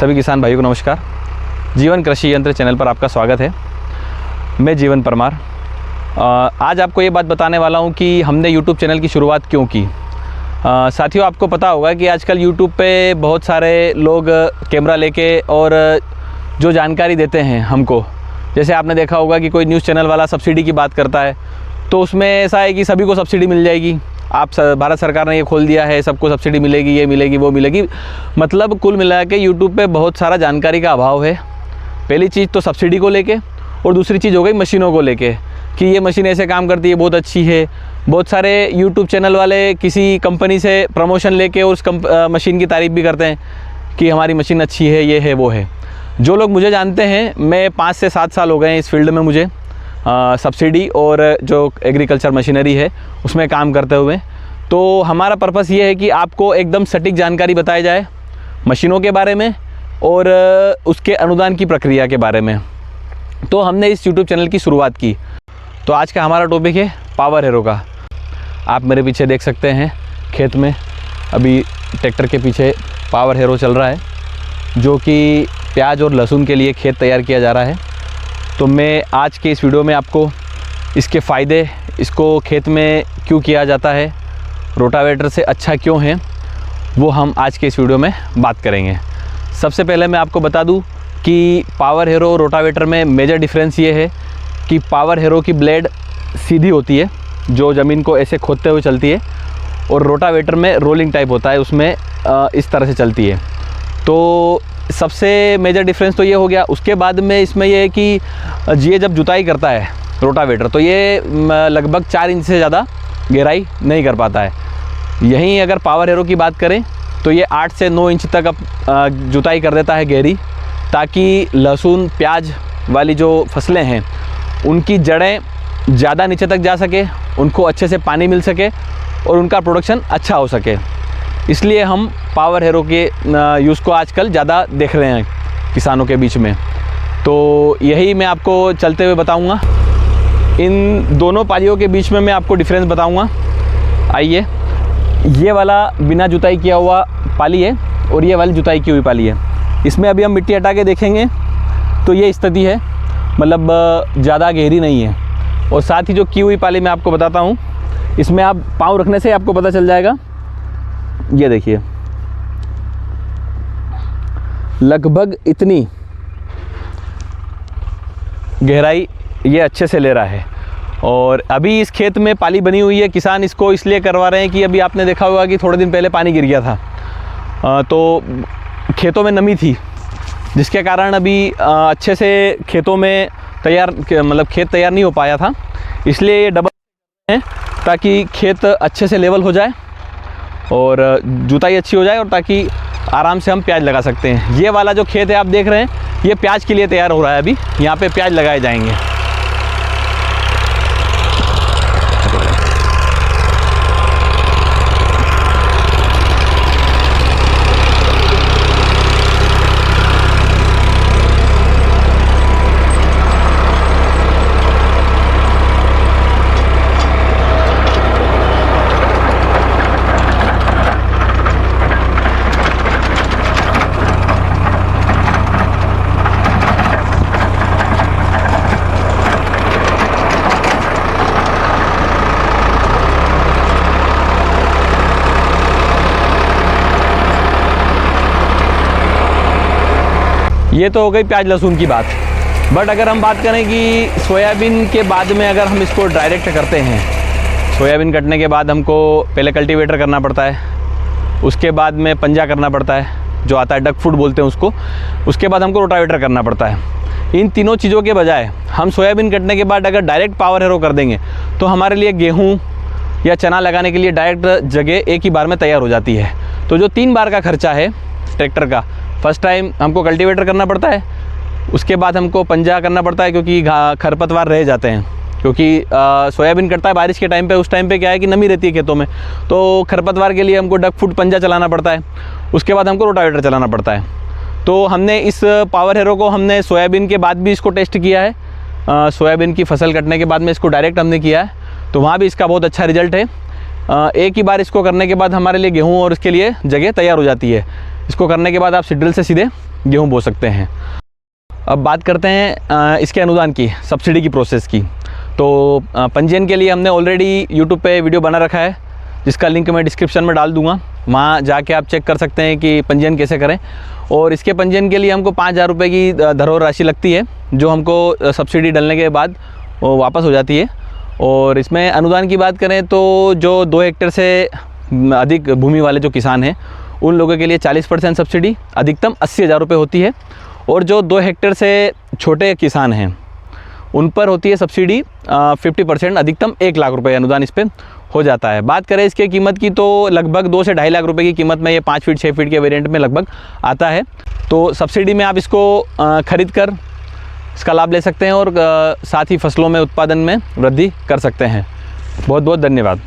सभी किसान भाइयों को नमस्कार। जीवन कृषि यंत्र चैनल पर आपका स्वागत है। मैं जीवन परमार। आज आपको ये बात बताने वाला हूँ कि हमने यूट्यूब चैनल की शुरुआत क्यों की। साथियों, आपको पता होगा कि आजकल यूट्यूब पे बहुत सारे लोग कैमरा लेके और जो जानकारी देते हैं हमको, जैसे आपने देखा होगा कि कोई न्यूज़ चैनल वाला सब्सिडी की बात करता है तो उसमें ऐसा है कि सभी को सब्सिडी मिल जाएगी। भारत सरकार ने ये खोल दिया है, सबको सब्सिडी मिलेगी, ये मिलेगी, वो मिलेगी। मतलब कुल मिला के यूट्यूब पे बहुत सारा जानकारी का अभाव है। पहली चीज़ तो सब्सिडी को लेके, और दूसरी चीज़ हो गई मशीनों को लेके कि ये मशीन ऐसे काम करती है, बहुत अच्छी है। बहुत सारे यूट्यूब चैनल वाले किसी कंपनी से प्रमोशन लेके और उस मशीन की तारीफ़ भी करते हैं कि हमारी मशीन अच्छी है, ये है, वो है। जो लोग मुझे जानते हैं, मैं 5 से 7 साल हो गए हैं इस फील्ड में मुझे सब्सिडी और जो एग्रीकल्चर मशीनरी है उसमें काम करते हुए। तो हमारा पर्पस ये है कि आपको एकदम सटीक जानकारी बताई जाए मशीनों के बारे में और उसके अनुदान की प्रक्रिया के बारे में। तो हमने इस यूट्यूब चैनल की शुरुआत की। तो आज का हमारा टॉपिक है पावर हीरो का। आप मेरे पीछे देख सकते हैं खेत में अभी ट्रैक्टर के पीछे पावर हीरो चल रहा है, जो कि प्याज और लहसुन के लिए खेत तैयार किया जा रहा है। तो मैं आज के इस वीडियो में आपको इसके फ़ायदे, इसको खेत में क्यों किया जाता है, रोटावेटर से अच्छा क्यों है, वो हम आज के इस वीडियो में बात करेंगे। सबसे पहले मैं आपको बता दूं कि पावर हीरो रोटावेटर में मेजर डिफरेंस ये है कि पावर हीरो की ब्लेड सीधी होती है, जो ज़मीन को ऐसे खोदते हुए चलती है, और रोटावेटर में रोलिंग टाइप होता है, उसमें इस तरह से चलती है। तो सबसे मेजर डिफरेंस तो ये हो गया। उसके बाद में इसमें ये है कि ये जब जुताई करता है रोटावेटर तो ये लगभग 4 इंच से ज़्यादा गहराई नहीं कर पाता है। यहीं अगर पावर हीरो की बात करें तो ये 8 से 9 इंच तक अब जुताई कर देता है गहरी, ताकि लहसुन प्याज वाली जो फसलें हैं उनकी जड़ें ज़्यादा नीचे तक जा सके, उनको अच्छे से पानी मिल सके और उनका प्रोडक्शन अच्छा हो सके। इसलिए हम पावर हीरो के यूज़ को आजकल ज़्यादा देख रहे हैं किसानों के बीच में। तो यही मैं आपको चलते हुए बताऊंगा। इन दोनों पालियों के बीच में मैं आपको डिफरेंस बताऊंगा। आइए, ये वाला बिना जुताई किया हुआ पाली है और ये वाली जुताई की हुई पाली है। इसमें अभी हम मिट्टी हटा के देखेंगे तो ये स्थिति है, मतलब ज़्यादा गहरी नहीं है। और साथ ही जो की हुई पाली मैं आपको बताता हूँ, इसमें आप पाँव रखने से आपको पता चल जाएगा। ये देखिए, लगभग इतनी गहराई ये अच्छे से ले रहा है। और अभी इस खेत में पाली बनी हुई है। किसान इसको इसलिए करवा रहे हैं कि अभी आपने देखा होगा कि थोड़े दिन पहले पानी गिर गया था, तो खेतों में नमी थी, जिसके कारण अभी अच्छे से खेतों में खेत तैयार नहीं हो पाया था। इसलिए ये डबल है ताकि खेत अच्छे से लेवल हो जाए और जुताई अच्छी हो जाए, और ताकि आराम से हम प्याज लगा सकते हैं। ये वाला जो खेत है आप देख रहे हैं, ये प्याज के लिए तैयार हो रहा है। अभी यहाँ पे प्याज लगाए जाएंगे। ये तो हो गई प्याज लहसुन की बात। बट अगर हम बात करें कि सोयाबीन के बाद में अगर हम इसको डायरेक्ट करते हैं, सोयाबीन कटने के बाद हमको पहले कल्टीवेटर करना पड़ता है, उसके बाद में पंजा करना पड़ता है, जो आता है डक फूट बोलते हैं उसको, उसके बाद हमको रोटावेटर करना पड़ता है। इन तीनों चीज़ों के बजाय हम सोयाबीन कटने के बाद अगर डायरेक्ट पावर हीरो कर देंगे तो हमारे लिए गेहूँ या चना लगाने के लिए डायरेक्ट जगह एक ही बार में तैयार हो जाती है। तो जो 3 बार का खर्चा है ट्रैक्टर का, फर्स्ट टाइम हमको कल्टीवेटर करना पड़ता है, उसके बाद हमको पंजा करना पड़ता है क्योंकि खरपतवार रह जाते हैं, क्योंकि सोयाबीन कटता है बारिश के टाइम पे। उस टाइम पे क्या है कि नमी रहती है खेतों में, तो खरपतवार के लिए हमको डक फुट पंजा चलाना पड़ता है। उसके बाद हमको रोटावेटर चलाना पड़ता है। तो हमने इस पावर हीरो को हमने सोयाबीन के बाद भी इसको टेस्ट किया है। सोयाबीन की फसल कटने के बाद में इसको डायरेक्ट हमने किया है, तो वहाँ भी इसका बहुत अच्छा रिजल्ट है। एक ही बार इसको करने के बाद हमारे लिए गेहूँ और इसके लिए जगह तैयार हो जाती है। इसको करने के बाद आप सीड्रिल से सीधे गेहूँ बो सकते हैं। अब बात करते हैं इसके अनुदान की, सब्सिडी की प्रोसेस की। तो पंजीयन के लिए हमने ऑलरेडी यूट्यूब पे वीडियो बना रखा है, जिसका लिंक मैं डिस्क्रिप्शन में डाल दूँगा। वहाँ जाके आप चेक कर सकते हैं कि पंजीयन कैसे करें। और इसके पंजीयन के लिए हमको 5,000 रुपये की धरोहर राशि लगती है, जो हमको सब्सिडी डलने के बाद वो वापस हो जाती है। और इसमें अनुदान की बात करें तो जो 2 हेक्टेयर से अधिक भूमि वाले जो किसान हैं, उन लोगों के लिए 40% सब्सिडी अधिकतम 80,000 रुपये होती है। और जो 2 हेक्टेयर से छोटे किसान हैं, उन पर होती है सब्सिडी 50%, अधिकतम 1 लाख रुपये अनुदान इस पर हो जाता है। बात करें इसके कीमत की तो लगभग 2 से 2.5 लाख रुपए की कीमत में ये 5 फीट 6 फीट के वेरिएंट में लगभग आता है। तो सब्सिडी में आप इसको खरीद कर इसका लाभ ले सकते हैं और साथ ही फसलों में उत्पादन में वृद्धि कर सकते हैं। बहुत बहुत धन्यवाद।